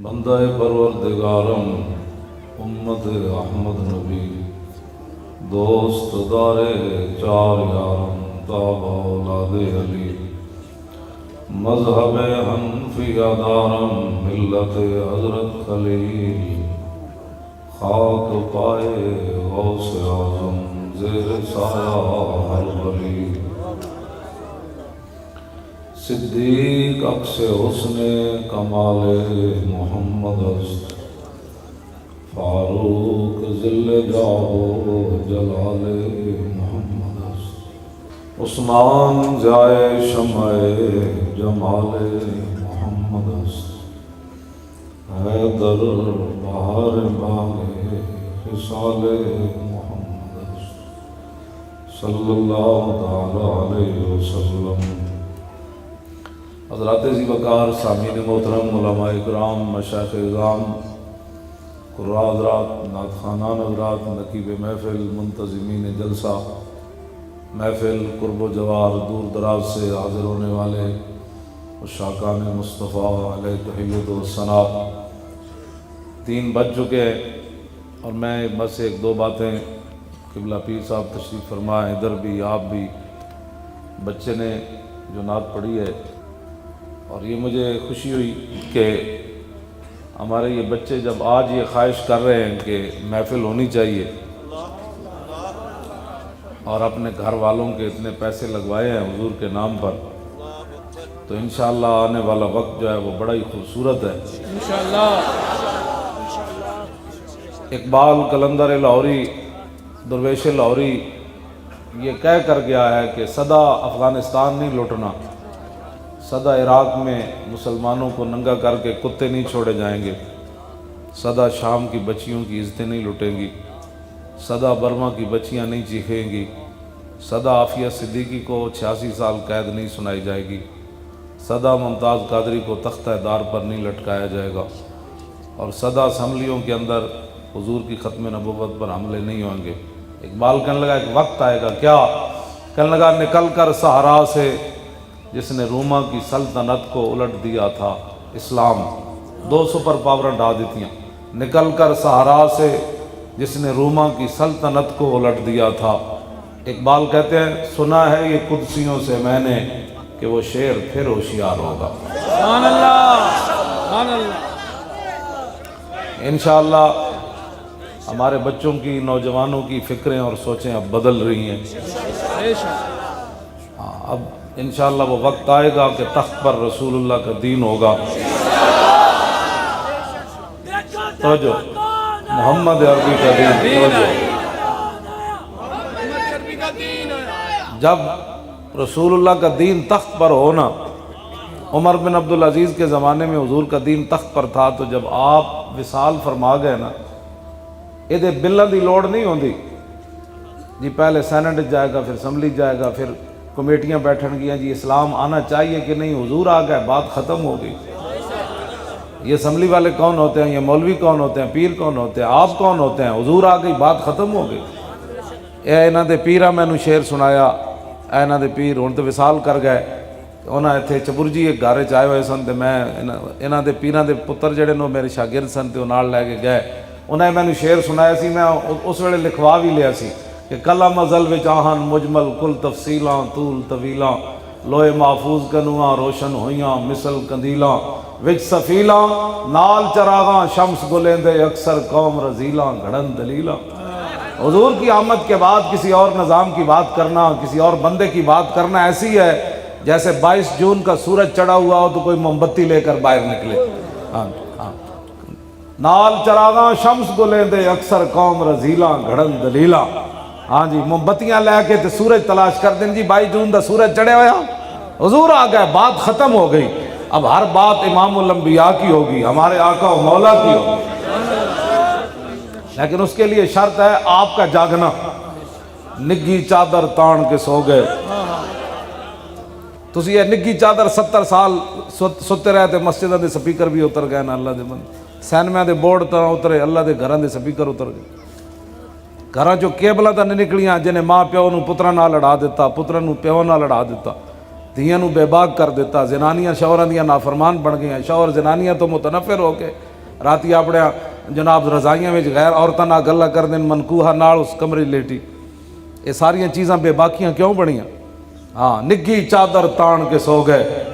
بندہ پروردگارم امت احمد نبی دوست دار چار یارم تابع اولاد علی مذہب حنفیہ دارم ملت حضرت خلیل خاک پائے غوث اعظم زیر سایہ ہر ولی صدیق عکس حسن کمال محمد است فاروق ذل جاہ جلال محمد است عثمان ضیاء شمع جمال محمد است حیدر بہار باغ خصال محمد است صلی اللہ تعالی علیہ وسلم۔ حضرات ذی وقار سامعین محترم، علماء اکرام، مشائخ اعظام، قراء حضرات، نعت خوانان حضرات، نقیب محفل، منتظمین جلسہ محفل، قرب و جوار، دور دراز سے حاضر ہونے والے عشاقان مصطفیٰ علیہ تحیت و ثناء، 3 بج چکے ہیں اور میں بس 1-2 باتیں، قبلہ پیر صاحب تشریف فرمائے، ادھر بھی آپ بھی، بچے نے جو نعت پڑھی ہے، اور یہ مجھے خوشی ہوئی کہ ہمارے یہ بچے جب آج یہ خواہش کر رہے ہیں کہ محفل ہونی چاہیے اور اپنے گھر والوں کے اتنے پیسے لگوائے ہیں حضور کے نام پر، تو انشاءاللہ آنے والا وقت جو ہے وہ بڑا ہی خوبصورت ہے انشاءاللہ۔ اقبال قلندر لاہوری، درویش لاہوری یہ کہہ کر گیا ہے کہ سدا افغانستان نہیں لوٹنا، سدا عراق میں مسلمانوں کو ننگا کر کے کتے نہیں چھوڑے جائیں گے، سدا شام کی بچیوں کی عزتیں نہیں لٹیں گی، سدا برما کی بچیاں نہیں چیخیں گی، سدا عافیہ صدیقی کو 86 سال قید نہیں سنائی جائے گی، سدا ممتاز قادری کو تختہ دار پر نہیں لٹکایا جائے گا، اور سدا اسمبلیوں کے اندر حضور کی ختم نبوت پر حملے نہیں ہوں گے۔ اقبال کہنے لگا ایک وقت آئے گا، کیا؟ کہنے لگا نکل کر صحرا سے جس نے روما کی سلطنت کو الٹ دیا تھا اسلام، 2 سپر پاور ڈھا دیتیاں، نکل کر صحرا سے جس نے روما کی سلطنت کو الٹ دیا تھا۔ اقبال کہتے ہیں سنا ہے یہ قدسیوں سے میں نے کہ وہ شیر پھر ہوشیار ہوگا۔ سبحان اللہ، سبحان اللہ۔ انشاءاللہ ہمارے بچوں کی، نوجوانوں کی فکریں اور سوچیں اب بدل رہی ہیں، اب انشاءاللہ وہ وقت آئے گا کہ تخت پر رسول اللہ کا دین ہوگا۔ توجہ، محمد عربی کا دین، توجہ۔ جب رسول اللہ کا دین تخت پر ہونا، عمر بن عبدالعزیز کے زمانے میں حضور کا دین تخت پر تھا، تو جب آپ وصال فرما گئے نا، یہ بلوں دی لوڑ نہیں ہوندی جی، پہلے سینٹ جائے گا، پھر اسمبلی جائے گا، پھر کمیٹیاں بیٹھن گیا جی اسلام آنا چاہیے کہ نہیں، حضور آ گئے، بات ختم ہو گئی۔ یہ اسمبلی والے کون ہوتے ہیں، یہ مولوی کون ہوتے ہیں، پیر کون ہوتے ہیں، آپ کون ہوتے ہیں، حضور آ گئی، بات ختم ہو گئی۔ اے انہاں دے پیرا مینوں شعر سنایا، اے انہاں دے پیر ہن تے وصال کر گئے، انہاں ایتھے چبرجی ایک گھر چ آئے ہوئے سن، تے میں انہاں دے پیراں دے پتر جڑے نو میرے شاگرد سن تے وہ نال لے کے گئے، انہیں مینوں شعر سنایا سی، میں اس ویلے لکھوا بھی لیا سی کہ کلم ازل وچ آہن مجمل کل تفصیلاں طول طویلاں، لوہے محفوظ کنواں روشن ہویاں مثل کندیلاں، وچ سفیلاں نال چراغاں شمس گلیندے اکثر قوم رزیلاں گھڑن دلیلاں۔ حضور کی آمد کے بعد کسی اور نظام کی بات کرنا، کسی اور بندے کی بات کرنا ایسی ہے جیسے 22 جون کا سورج چڑھا ہوا ہو تو کوئی موم بتی لے کر باہر نکلے، نال چراغاں شمس گلیندے اکثر قوم رزیلاں گھڑن دلیلاں۔ ہاں جی، موم بتیاں لے کے تے سورج تلاش کر دیں جی، 22 جون دا سورج چڑھے ہویا، حضور آ گئے، بات ختم ہو گئی۔ اب ہر بات امام الانبیاء کی ہوگی، ہمارے آقا و مولا کی ہوگی، لیکن اس کے لیے شرط ہے آپ کا جاگنا۔ نگی چادر تان کے سو گئے، تسی یہ نگی چادر 70 سال ستے رہے تے مسجدہ دے سپیکر بھی اتر گئے نا، اللہ دے بندے سینمے دے بورڈ تا اترے، اللہ دے گھراں دے سپیکر اتر گئے، گھراں چو کیبلاں تا نہیں نکلیاں، جنہیں ماں پیو نو پتراں نال لڑا دیتا، پتراں نو پیو نال لڑا دیتا، دھیاں نو بے باک کر دیتا، زنانیاں شوہراں دیاں نافرمان بن گئیاں، شوہر زنانیاں تو متنفر ہو کے راتی اپنے جناب رضائیاں وچ غیر عورتاں نال گلاں کر دین، منکوہا نال اس کمرے لیٹی، یہ ساریاں چیزاں بے باکیاں کیوں بنیاں؟ ہاں نگھی چادر تان کے سو گئے،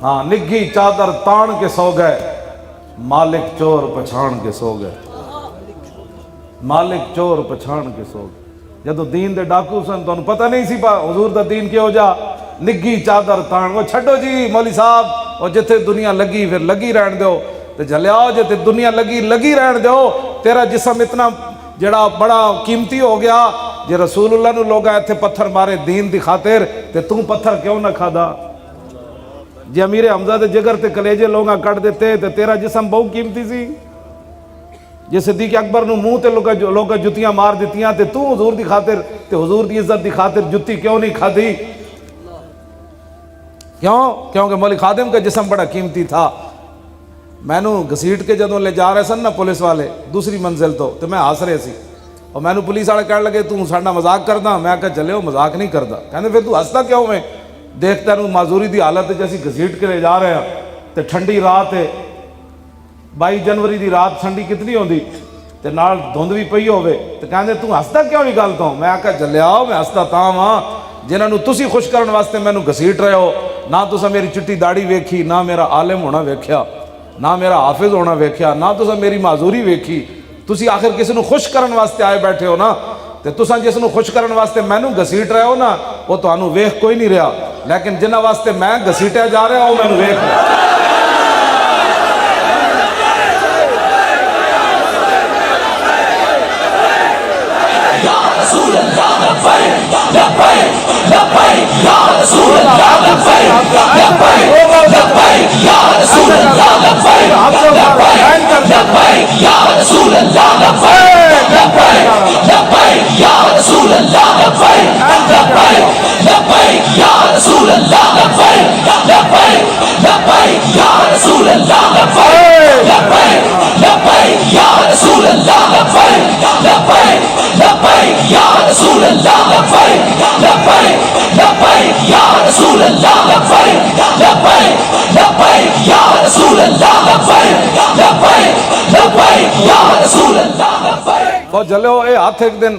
ہاں نگھی چادر تان کے سو گئے، مالک چور پچھان کے سو گئے، مالک چور پچھان کے سو گئے۔ جدو دین دے ڈاکو سن تو انہوں پتہ نہیں سی پا حضور دا دین کیوں جا، نگھی چادر تان، وہ چھڑو جی مولی صاحب، وہ جتھے دنیا لگی پھر لگی رہن دیو، تے جلیاؤ جتھے دنیا لگی رہن دیو، تیرا جسم اتنا جڑا بڑا قیمتی ہو گیا، جے رسول اللہ نو لوگا ایتھے پتھر مارے دین دی خاطر، تے تم پتھر کیوں نہ کھا دا؟ جے امیر حمزہ دے جگر تے کلیجے لوگا کٹ دیتے تے تیرا جسم بہت قیمتی سی، جے صدیق اکبر نو منہ تے لوگا جتیاں مار دیتیاں تے تو حضور دی خاطر تے حضور دی عزت دی خاطر جتی کیوں نہیں کھا دی؟ کیونکہ مولی خادم کا جسم بڑا قیمتی تھا۔ میں نو گھسیٹ کے جدوں لے جا رہے سن نا پولیس والے دوسری منزل تو میں ہس رہے سی، اور میں نو پولیس والے کہنے لگے تو ساڈا مذاق کردا، میں کہا چلے ہو مذاق نہیں کردا، کہندے پھر تو ہستا کیوں میں؟ دیکھتا نو معذوری دی حالت جیسی گھسیٹ کے لے جا رہے ہیں تے ٹھنڈی رات ہے، 22 جنوری دی رات ٹھنڈی کتنی ہوندی تے نال دھند بھی پئی ہوے، تے کہندے تو ہستا کیوں نہیں گل تو؟ میں کہا جلیاؤ میں ہستا تاں ہاں جنہاں نو تسی خوش کرن واسطے مینوں گھسیٹ رہے ہو، نہ تساں میری چٹی داڑھی ویکھی، نہ میرا عالم ہونا ویکھیا، نہ میرا حافظ ہونا ویکھیا، نہ تساں میری معذوری ویکھی، تسی آخر کسی نو خوش کرن واسطے آئے بیٹھے ہو نا، تے تساں جس نو خوش کرن واسطے مینوں گھسیٹ رہے ہو نا وہ تانوں ویکھ کوئی نہیں رہا، لیکن جنہاں واسطے میں گھسیٹیا جا رہا وہ مینوں ویکھ رہا۔ تو جلو اے ہاتھ ایک دن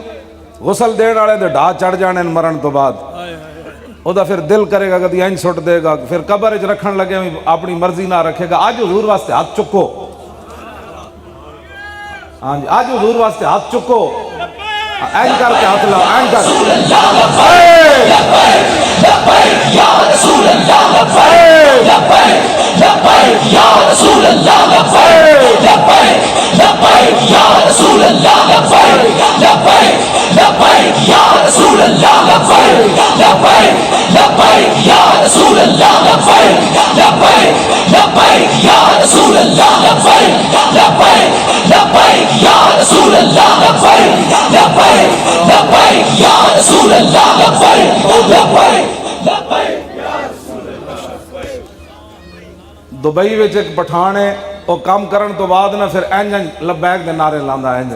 غسل دین والے دے ڈھا چڑھ جانے مرن تو بعد او دا پھر دل کرے گا کدی اینج سٹ دے گا، پھر قبر وچ رکھن لگے اپنی مرضی نہ رکھے گا۔ آج حضور واسطے ہاتھ چکو، ہاں جی آج حضور واسطے ہاتھ چکو، اینج کر کے ہاتھ لاؤ، اینج کر دبئی وچ ایک پٹھان ہے، وہ کام کرن تو بعد نہ پھر اینج لبیک دے نعرے لاندا، اینج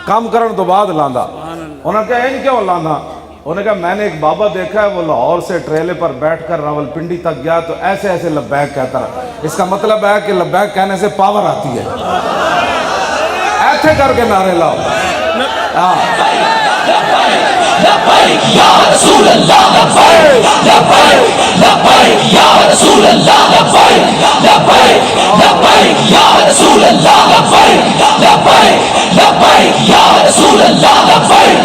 کام کرن تو بعد لاندا۔ انہوں نے کہا اینج کیوں لاندا؟ انہوں نے کہا میں نے ایک بابا دیکھا ہے وہ لاہور سے ٹریلے پر بیٹھ کر راول پنڈی تک گیا تو ایسے ایسے لبیک کہتا رہا، اس کا مطلب ہے کہ لبیک کہنے سے پاور آتی ہے، ایسے کر کے نعرے لاؤ۔ لبیک یا رسول اللہ، لبیک لبیک یا رسول اللہ، لبیک لبیک یا رسول اللہ، لبیک لبیک یا رسول اللہ، لبیک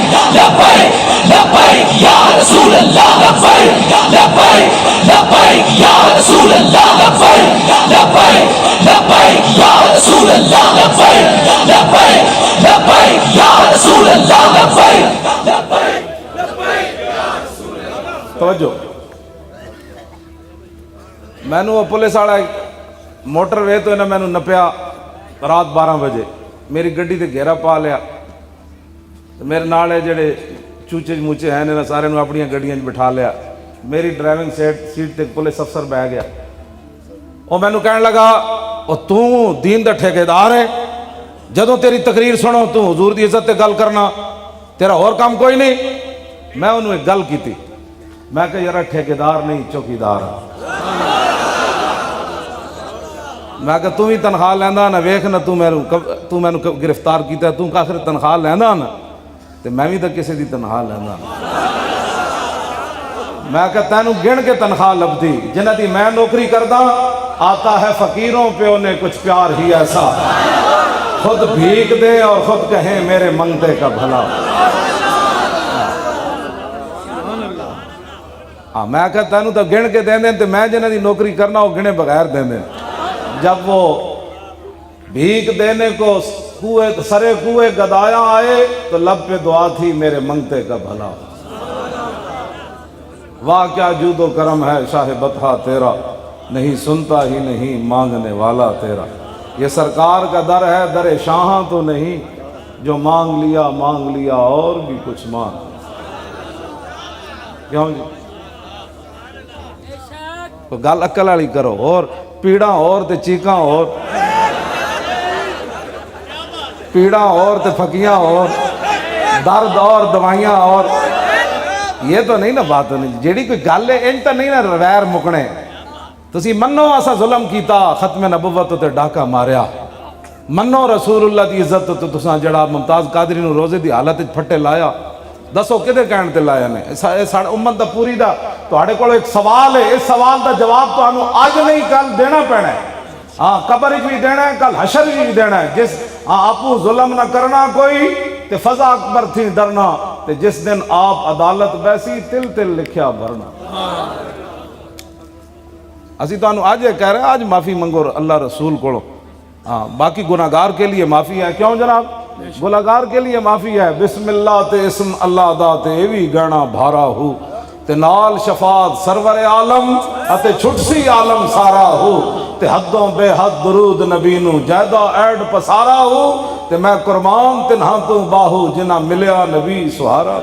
لبیک یا رسول اللہ، لبیک یا رسول اللہ، لبیک یا رسول اللہ، لبیک یا رسول اللہ۔ توجہ، میں نے وہ پولیس والا موٹر وے تو انہیں میں نے نپیا رات 12 بجے، میری گڈی تے گھیرا پا لیا، میرے نال جڑے چوچے موچے ہیں انہیں سارے اپنی گڈیاں بٹھا لیا، میری ڈرائیونگ سیٹ تے پولیس افسر بہ گیا، وہ میں نے کہنے لگا وہ تو دین دا ٹھیکیدار ہے، جدوں تیری تقریر سنو تو حضور دی عزت تے گل کرنا، تیرا اور کام کوئی نہیں؟ میں انہوں ایک گل کی تھی، میں کہ یار ٹھیکیدار نہیں چوکیدار ہاں۔ میں کہ تو ہی تنخواہ لینا نہ ویخ نہ تو میں گرفتار کیتا ہے، تو آخر تنخواہ لینا نا تو میں بھی تو کسی دی تنخواہ لینا۔ میں کہ تینوں گن کے تنخواہ لبدی جنہ دی میں نوکری کردہ، آتا ہے فقیروں پہ انہیں کچھ پیار ہی ایسا، خود بھیک دے اور خود کہیں میرے منگتے کا بھلا۔ میں کہ تینوں تو گن کے دیں دیں تو میں جنہ دی نوکری کرنا وہ گنے بغیر دیں دیں۔ جب وہ بھیک دینے کو سرے کوئے گدایا آئے تو لب پہ دعا تھی میرے منگتے کا بھلا۔ واہ کیا جود و کرم ہے شاہ بطحہ تیرا، نہیں سنتا ہی نہیں مانگنے والا تیرا۔ یہ سرکار کا در ہے در شاہاں تو نہیں، جو مانگ لیا اور بھی کچھ مانگ۔ کیوں جی گل عقل والی کرو، اور پیڑاں اور تے چیکاں اور، پیڑاں اور تے پھکیاں اور، درد اور دوائیاں اور، یہ تو نہیں نا بات نہیں جیڑی کوئی گل ہے ان تو نہیں نا غیر مکنے۔ تسی منو اسا ظلم کیتا ختم نبوت تے ڈاکا ماریا، منو رسول اللہ دی عزت تے تساں جڑا ممتاز قادری نو روزے دی حالت وچ پھٹے لایا، دسو کدے کہن تے لایا نے؟ ساڑے امت دا پوری دا تواڈے کول ایک سوال ہے، اس سوال دا جواب تانوں اج نہیں کل دینا پینا ہے۔ ہاں قبر وچ بھی دینا ہے، کل حشر وچ بھی دینا ہے۔ جس آپو ظلم نہ کرنا کوئی تے فضا اکبر تھی ڈرنا، تے جس دن آپ عدالت بیسی تل تل لکھیا بھرنا۔ اسی تانوں آج یہ کہہ رہے ہیں آج معافی منگو اللہ رسول کو۔ ہاں باقی گناہگار کے لیے معافی ہے، کیوں جناب؟ گناہگار کے لیے معافی ہے۔ بسم اللہ تے اسم اللہ دا تے ایوی گہنا بھارا ہو، تے نال شفاعت سرور عالم اتے چھٹسی عالم سارا ہو، تے حدوں بے حد درود نبی نو جیدہ ایڈ پسارا ہو، تے میں قربان تنہا تو باہو جنہ ملیا نبی سہارا۔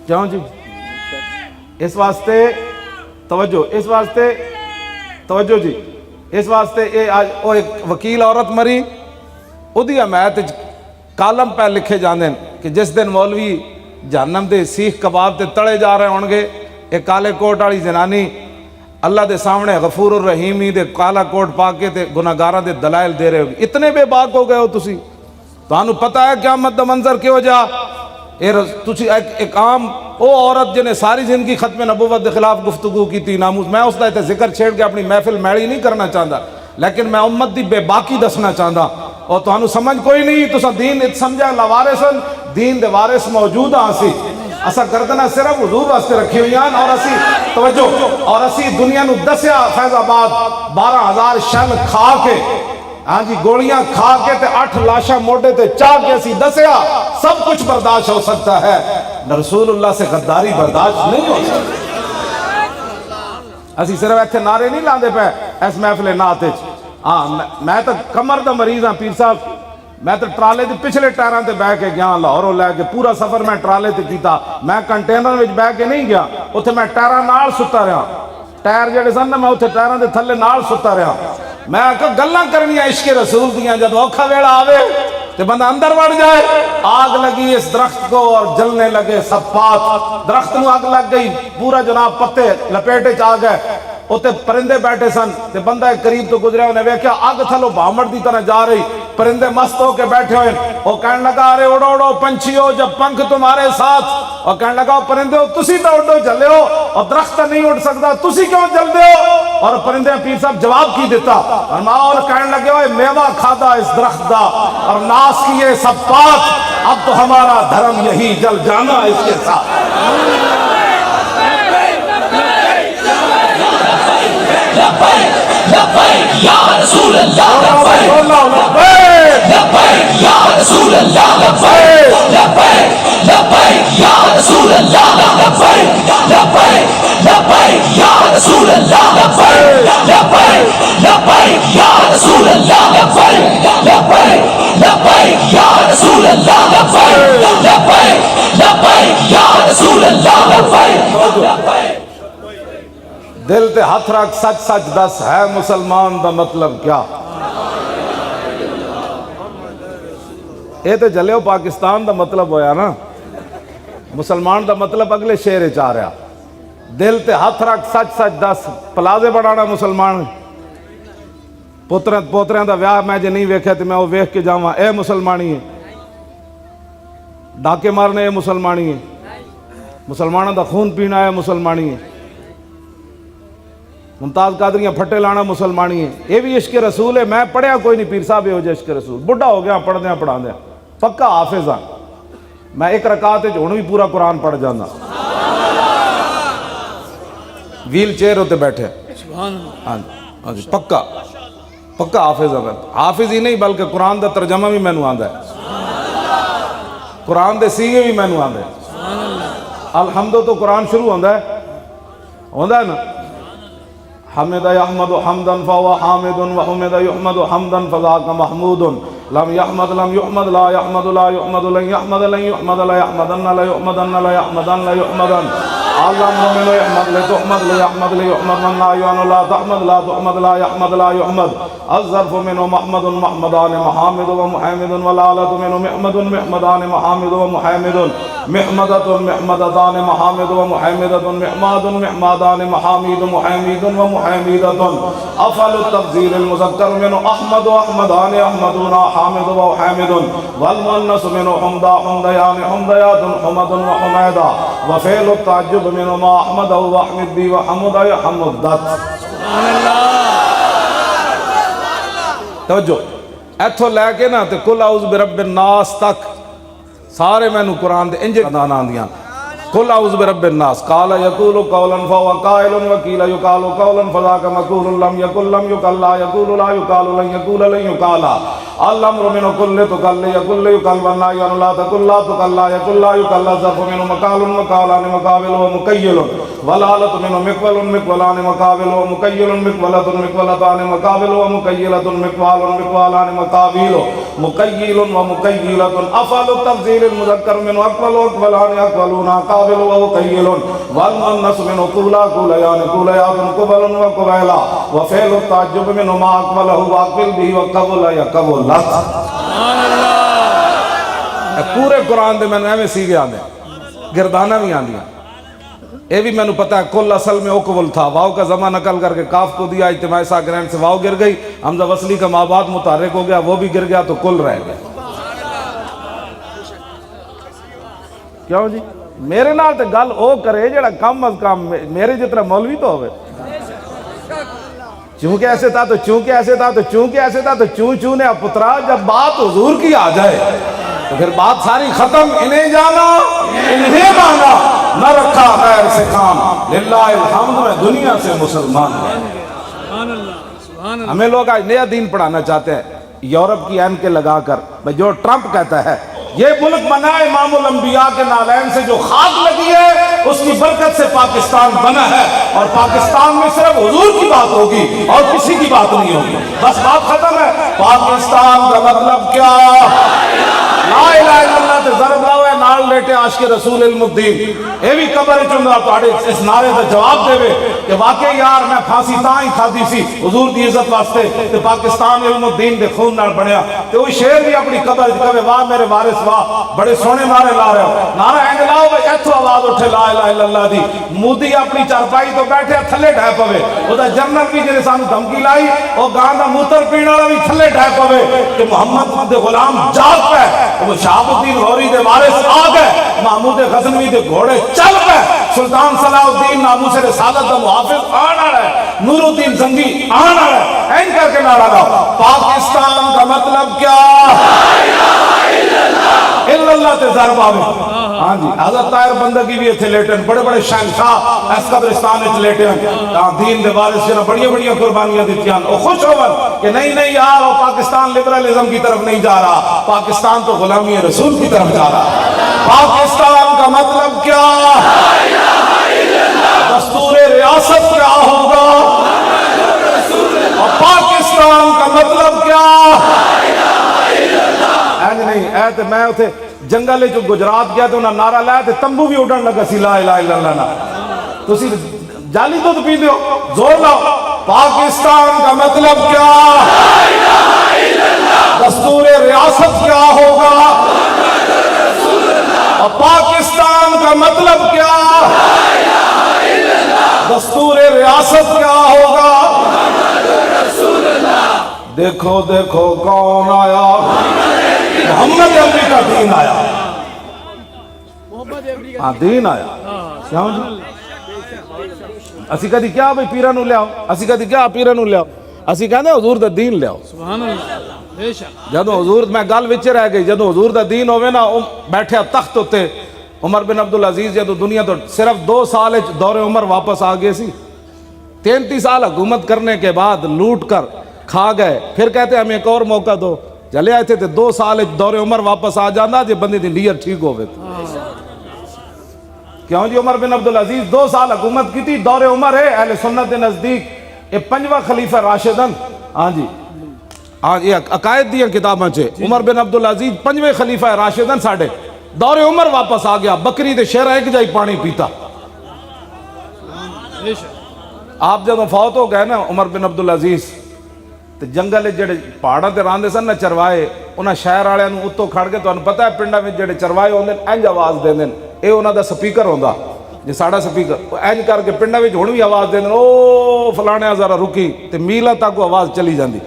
کیوں جی؟ اس واسطے توجہ، اس واسطے توجہ جی، اس واسطے وہ ایک وکیل عورت مری، ادھی حمایت کالم پہ لکھے جاندے کہ جس دن مولوی جہنم دے سیخ کباب تے تڑے جا رہے ہون گے، ایک کالے کوٹ والی زنانی اللہ دے سامنے غفور الرحیمی دے کالا کوٹ پا کے تے گناہگاراں دے دلائل دے رہے ہو، اتنے بے باک ہو گئے ہو تسی۔ تانوں پتہ ہے قیامت دا منظر کیوں جا؟ تسی ایک عام او عورت جنہیں ساری زندگی ختم نبوت دے خلاف گفتگو کی تھی، ناموس، میں اس دا ذکر چھیڑ کے اپنی محفل میڑی نہیں کرنا چاہتا، لیکن میں امت دی بے باکی دسنا چاہتا، اور تانوں سمجھ کوئی نہیں، تسا دین سمجھا لاوارثن، دین دے وارث موجود ہاں سی، اسا گردنہ صرف حضور واسطے رکھی ہوئی ہیں، اور اسی توجہ، اور اسی دنیا نو دسیا فیض آباد 12,000 شل کھا کے، ہاں جی گولیاں کھا کے تے 8 لاشاں موڑے تے چاہ کے اسی دسیا سب کچھ برداشت ہو سکتا ہے، رسول اللہ سے غداری برداشت نہیں ہو سکتا۔ اسی صرف ایتھے نعرے نہیں لاندے پہ اس محفل نعت وچ، ہاں میں تو کمر دا مریض ہاں پیر صاحب، میں تو ٹرالے دے پچھلے ٹائراں تے بہ کے گیا لاہوروں لے کے، پورا سفر میں ٹرالے تے کیتا، میں کنٹینر وچ بہ کے نہیں گیا، اتھے میں ٹائراں نال ستا رہا، ٹائر جڑے سن میں اتھے ٹائراں دے تھلے نال ستا رہا، میں آکھا گلاں کرنیاں عشق رسول دیاں، جب اوکھا ویڑا آوے تے بندہ اندر بڑھ جائے، آگ لگی اس درخت کو اور جلنے لگے سب پات، درخت نو آگ لگ گئی، پورا جناب پتے لپیٹے چ آ گئے، اتے پرندے بیٹھے سن، تے بندہ ایک قریب تو گزریا، انہیں ویکھیا آگ تھلو بھامڑ دی طرح جا رہی، پرندے مست ہو کے بیٹھے ہوئے، وہ کہنے لگا ارے اڑو اڑو پنچھیو جب پنکھ تمہارے ساتھ، اور کہنے لگا پرندے ہو تسی تو اڑو جلے ہو، اور درخت نہیں اڑ سکتا تسی کیوں جل دے ہو؟ اور پرندے پیر صاحب جواب کی دیتا، اور کہنے لگے ہوئے میوہ کھادا اس درخت دا اور ناس کیے سب پات، اب تو ہمارا دھرم یہی جل جانا اس کے ساتھ۔ لبیک یا رسول اللہ، لبیک لبیک یا رسول اللہ، لبیک لبیک لبیک یا رسول اللہ، لبیک لبیک لبیک یا رسول اللہ، لبیک لبیک لبیک یا رسول اللہ، لبیک لبیک لبیک یا رسول اللہ، لبیک لبیک لبیک یا رسول اللہ، لبیک لبیک۔ دل تے ہاتھ رکھ سچ سچ دس ہے مسلمان دا مطلب کیا؟ اے تے جلیو پاکستان دا مطلب ہویا نا، مسلمان دا مطلب اگلے شعر چ آ رہا، دل تے ہاتھ رکھ سچ سچ دس، پلازے بنانا مسلمان، پوتریاں دا ویاہ میں جے نہیں ویکھیا تے میں وہ ویکھ کے جاواں، اے مسلمانی ہے، ڈاکے مارنے اے مسلمانی ہے، مسلمانوں دا خون پینا ہے مسلمانی ہے، ممتاز قادریاں پھٹے لانا مسلمانی ہے، یہ بھی عشق رسول ہے۔ میں پڑھیا کوئی نہیں پیر صاحب ہو جائے عشق رسول، بڑھا ہو گیا پڑھدیاں پڑھاندیاں، پکا حافظ ہاں، میں ایک رکعت وچ ہن بھی پورا قرآن پڑھ جانا، ویل چیئر ہوتے بیٹھے، ہاں جی پکا پکا حافظ ہے، حافظ ہی نہیں بلکہ قرآن دا ترجمہ بھی مینوں آندا ہے، قرآن دے سیغے بھی مینوں آندے ہیں، الحمد تو قرآن شروع ہوندا ہے نا، حمد یحمد حمدا فهو حامد وحمد یحمد حمدا فذاک محمود، لم یحمد لم یحمد لا یحمد لا یحمد لن یحمد لن یحمد لا یحمدن لا یحمدن لا یحمدن لا یحمدن، اللهم من يحمد لتحمد ليحمد ليحمد من لا يعن لا تحمد لا تحمد لا يحمد لا يحمد، الظرف منه محمد محمدان محامد ومحامد، والآلة منه محمد محمدان محامد ومحامد، محمدة محمدتان محامد ومحامدة محماد محمادان محامد محامد ومحامدة، أفعل التفضيل المذكر منه أحمد وأحمدان أحمدون حامد وحامد، والمؤنث منه حمدا حمديان حمديات حمد وحميدا، وفعل التعجب منه ما احمد و احمد بی و حمد یحمد دت۔ توجہ ایتھو لے کے نا تے کل اعوذ برب الناس تک سارے مینوں قرآن دے انج دان آندیاں، قل اعوذ برب الناس، قال یقول قولا فهو قائل وقیل یقال قولا فذاک مقول، لم یقل لم یقل لا یقول لا یقال لن یقول لن یقال، الامر من کل تقل یقل یقل والنهی عن لا تقل لا تقل لا یقل لا یقل، الظرف من مقال مقالان مقابل ومقیل، والآلة من مقبل مقبلان مقابل ومقیل، مقبلة مقبلتان مقابل ومقیلة مقبال مقبالان مقابل، مقیل ومقیلة، افعل التفضیل المذکر من اقبل واقبلان اقبلون قابل وقیل، والمؤنث من قولا قولیان قولیات قبل وقبیلا، وفعل التعجب من ما اقبله واقبل به وقبل یقبل۔ پورے قرآن دے میں نے سیگے آنے گردانہ بھی آندیاں، یہ بھی میں نے پتا ہے کل اصل میں اقبل تھا، واو کا زمہ نقل کر کے کاف کو دیا، اجتماعی ساکرین سے واو گر گئی، حمزہ وصلی کا مابعد متحرک ہو گیا، وہ بھی گر گیا تو کل رہ گیا۔ کیوں جی میرے نال تے گل او کرے جڑا کم از کم میرے جتنا مولوی تو ہوئے، چونکہ ایسے تھا تو چونکہ ایسے تھا تو چونکہ ایسے تھا تو چوں نے پترا، جب بات حضور کی آ جائے تو پھر بات ساری ختم، انہیں جانا انہیں مانا، نہ رکھا غیر سے کام، للہ الحمد میں دنیا سے مسلمان ہیں۔ ہمیں لوگ آج نیا دین پڑھانا چاہتے ہیں یورپ کی اینکیں لگا کر، جو ٹرمپ کہتا ہے یہ ملک بنا ہے امام الانبیاء کے نالین سے، جو خاک لگی ہے اس کی برکت سے پاکستان بنا ہے، اور پاکستان میں صرف حضور کی بات ہوگی اور کسی کی بات نہیں ہوگی، بس بات ختم ہے۔ پاکستان کا مطلب کیا؟ لا الہ الا اللہ تے ضرب لاؤ ہے نال لیٹے عاشق رسول علم الدین، اے بھی قبر چندہ پاڑے اس نعرے دا جواب دے وے کہ واقعی یار میں پھانسی تاں ہی کھادی سی حضور دی عزت واسطے تے پاکستان علم الدین دے خون نال بنیا، تے وہ شیر بھی اپنی قبر کہے واہ میرے وارث واہ بڑے سونے نعرے لا رہے ہو، نعرہ اینج لاؤ بھائی ایتھو آواز اٹھے لا الہ الا اللہ دی، مودی اپنی چارپائی تو بیٹھے تھلے ڈھائے پوے، وہ دا جنرل بھی جنہیں سانو دھمکی لائی وہ گاں دا موتر پینا والا بھی تھلے ڈھائے پوے کہ محمد دے غلام جاگ پہ، وہ شہاب الدین غوری دے وارث آ گئے، محمود غزنوی دے گھوڑے چل پہ، سلطان صلاح الدین ناموس رسالت دا محافظ آنا رہے، نور الدین زنگی آنا رہے، این کر کے نعرہ لاؤ پاکستان کا مطلب کیا؟ الا اللہ تے ضرب آوے۔ ہاں جی حضرت طاہر بندگی بھی اتھے لیٹن، بڑے بڑے شہنشاہ اس قبرستان اتھے لیٹن، دین دے وارث جنہ بڑی بڑی قربانیاں دیتیاں، وہ خوش ہوئے کہ نہیں یار وہ پاکستان لبرالزم کی طرف نہیں جا رہا، پاکستان تو غلامی رسول کی طرف جا رہا۔ پاکستان کا مطلب کیا؟ دستور ریاست کیا ہوگا؟ اور پاکستان کا مطلب کیا؟ اینج نہیں اے تے میں اتھے جنگلے جو گجرات گیا تو انہاں نعرہ لایا تے تمبو بھی اڑن لگا سی لا الہ الا اللہ نا، تو اسی جالی تو پی دیو زور لاؤ پاکستان کا مطلب کیا؟ دستور ریاست کیا ہوگا؟ اور پاکستان کا کا مطلب کیا؟ دستور ریاست کیا ہوگا؟ دیکھو دیکھو کون آیا؟ محمد عربی کا دین آیا. ہاں دین آیا. کیوں جی؟ اسی کدی کیا بھئی پیرہ نو لیاؤ، اسی کدی کیا پیرہ نو لیاؤ، اسی کہنے حضور دا دین لیاؤ. جدو حضور میں گل وچ رہ گئی، جدو حضور دا دین ہوئے نا بیٹھے تخت ہوتے عمر بن عبدالعزیز جدو دنیا تو صرف 2 سال دور عمر واپس آ گئے سی. 33 سال حکومت کرنے کے بعد لوٹ کر کھا گئے، پھر کہتے ہمیں ایک اور موقع دو. چلے آئے تھے 2 سال دور عمر واپس آ جانا جی بندے دی نیت ٹھیک ہوئے تھے. کیوں جی عمر بن عبدالعزیز 2 سال حکومت کی تھی، دور عمر ہے اہل سنت نزدیک یہ 5واں خلیفہ راشدن. ہاں جی ہاں یہ عقائد دیا کتاباں چھے. عمر بن عبدالعزیز 5ویں خلیفہ راشدن ساڑھے دور عمر واپس آ گیا. بکری دے شیرہ ایک جائی پانی پیتا. آپ جب فوت ہو گئے نا عمر بن عبدالعزیز تے جنگل جڑے پہاڑاں تے راندے سن نا چروائے انہاں شہر والے نوں اتوں کھڑ کے تانوں پتہ ہے پنڈاں وچ جڑے چروائے ہوندے انج آواز دیندے اے انہاں دا سپیکر ہوندا جے ساڈا سپیکر انج کر کے پنڈاں وچ ہن وی آواز دیندے او فلانے ذرا رکی تے میلاں تک آواز چلی جاندی.